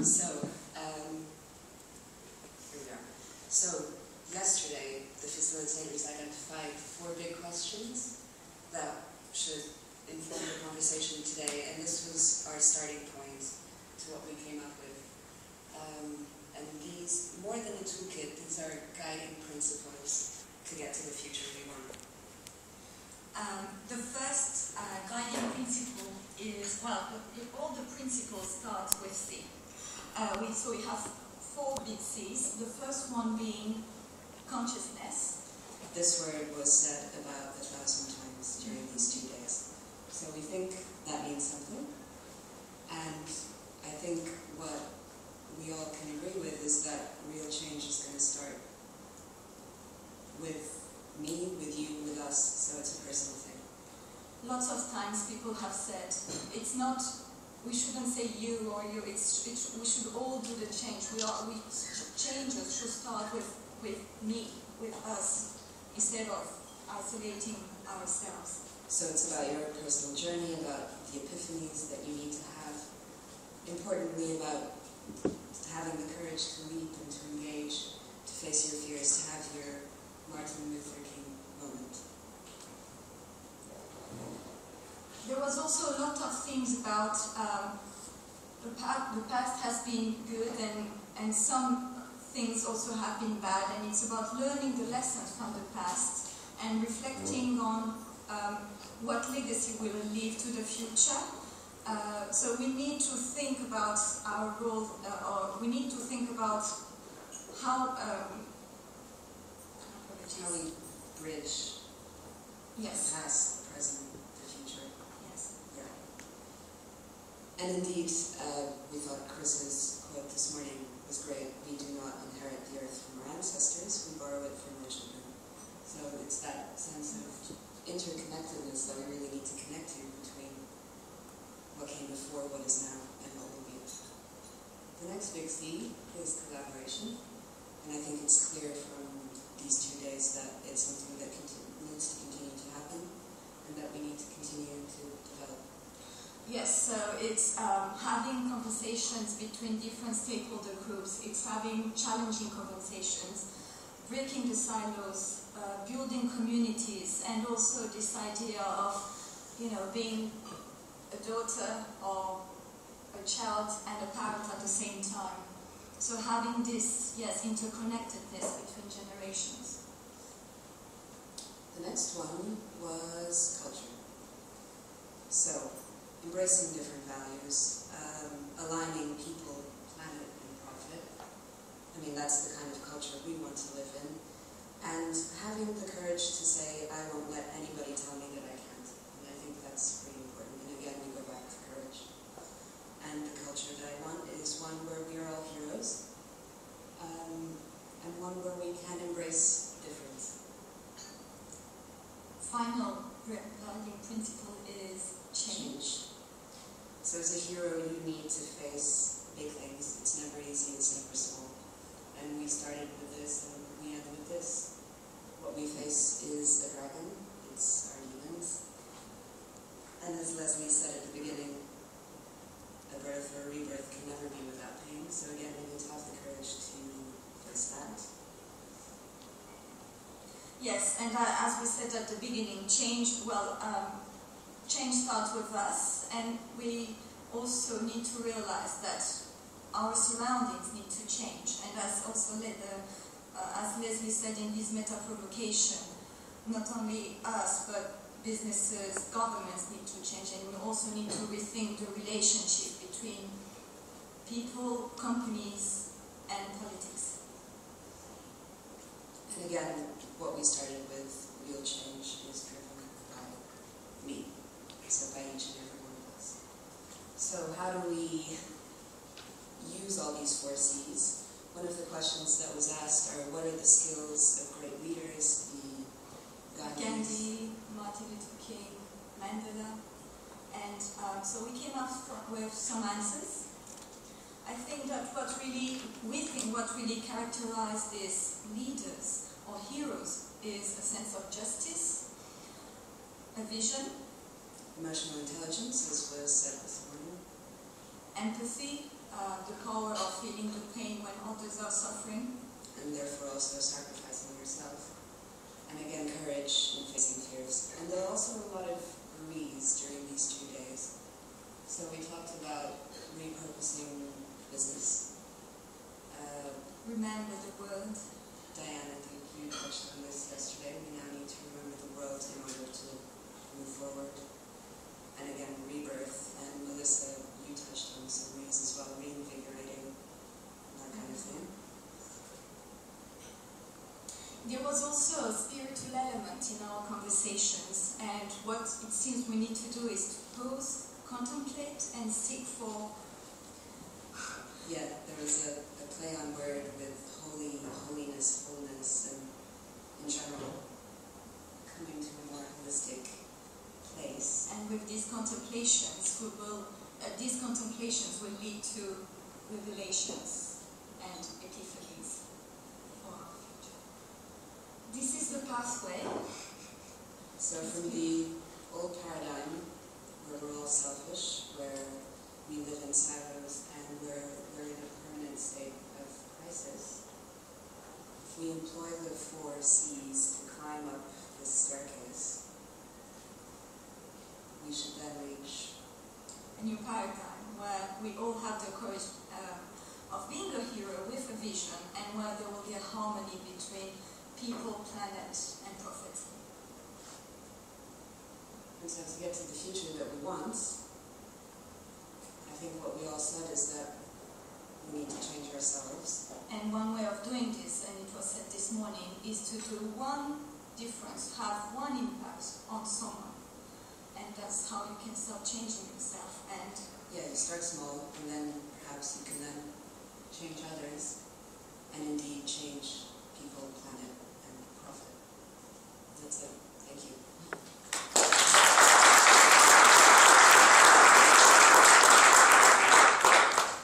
Here we are. So, yesterday, the facilitators identified 4 big questions that should inform the conversation today, and this was our starting point to what we came up with. And these, more than a toolkit, these are guiding principles to get to the future we want. The first guiding principle is, well, all the principles start with C. So we have 4 big C's. The first one being consciousness. This word was said about 1,000 times during these 2 days. So we think that means something. And I think what we all can agree with is that real change is going to start with me, with you, with us, so it's a personal thing. Lots of times people have said, it's not, we shouldn't say you or you, we should all do the change. Changes should start with me, with us, instead of isolating ourselves. So it's about your personal journey, about the epiphanies that you need to have, importantly about having the courage to leap and to engage, to face your fears, to have your Martin Luther King moment. There was also a lot of things about the past has been good and some things also have been bad, and it's about learning the lessons from the past and reflecting on what legacy we will leave to the future. So we need to think about our role, or we need to think about how we bridge yes. the past, present, the future. Yes. Yeah. And indeed, we thought Chris's quote this morning was great. We do not inherit the earth from our ancestors, we borrow it from our children. So it's that sense of interconnectedness that we really need to connect to between what came before, what is now, and what will be. The next big C is collaboration, and I think it's clear from these 2 days that it's something that needs to continue to happen, and that we need to continue to develop. Yes, so it's having conversations between different stakeholder groups, it's having challenging conversations, breaking the silos, building communities, and also this idea of, being a daughter or a child and a parent at the same time. So having this, interconnectedness between generations. The next one was culture. So, embracing different values, aligning people, planet, and profit. I mean, that's the kind of culture we want to live in. And having the courage to say, I won't let anybody tell me that I can't. And I think that's pretty important. And again, we go back to courage. And the culture that I want is one where we are all heroes, and one where we can embrace difference. Final guiding principle is change. So as a hero, you need to face big things. It's never easy, it's never small. And we started with this, and we end with this. What we face is a dragon, it's our humans. And as Leslie said at the beginning, a birth or a rebirth can never be without pain. So again, we need to have the courage to face that. Yes, and as we said at the beginning, change starts with us, and we also need to realize that our surroundings need to change. And as Leslie said in his meta-provocation, not only us, but businesses, governments need to change, and we also need to rethink the relationship between people, companies, and politics. And again, what we started with, real change, is driven by me, so by each and every one of us. So how do we use all these 4 C's? One of the questions that was asked are, what are the skills of great leaders, Gandhi, Martin Luther King, Mandela, and so we came up with some answers. I think that what really characterized these leaders or heroes is a sense of justice, a vision, emotional intelligence, as was said this morning, empathy, the power of feeling the pain when others are suffering. And therefore also sacrificing yourself. And again, courage in facing fears. And there are also a lot of re's during these 2 days. So we talked about repurposing business. Remember the world. Diane, I think you touched on this yesterday. We now need to remember the world in order to move forward. And again, rebirth. And Melissa, you touched on some re's as well, reinvigorating, that kind of thing. There was also a spiritual element in our conversations, and what it seems we need to do is to pause, contemplate, and seek for... Yeah, there was a play on word with holy, holiness, wholeness, and in general, coming to a more holistic place. And with these contemplations, these contemplations will lead to revelations and epiphanies for our future. This is the pathway. So from the old paradigm, where we're all selfish, where we live in silos, and we're in a permanent state of crisis, if we employ the 4 C's to climb up this staircase, we should then reach a new paradigm where we all have the courage of being a hero with a vision, and where there will be a harmony between people, planet, and profit. And so to get to the future that we want, I think what we all said is that we need to change ourselves. And one way of doing this, and it was said this morning, is to do one difference, have one impact on someone. And that's how you can start changing yourself. And yeah, you start small, and then perhaps you can then change others.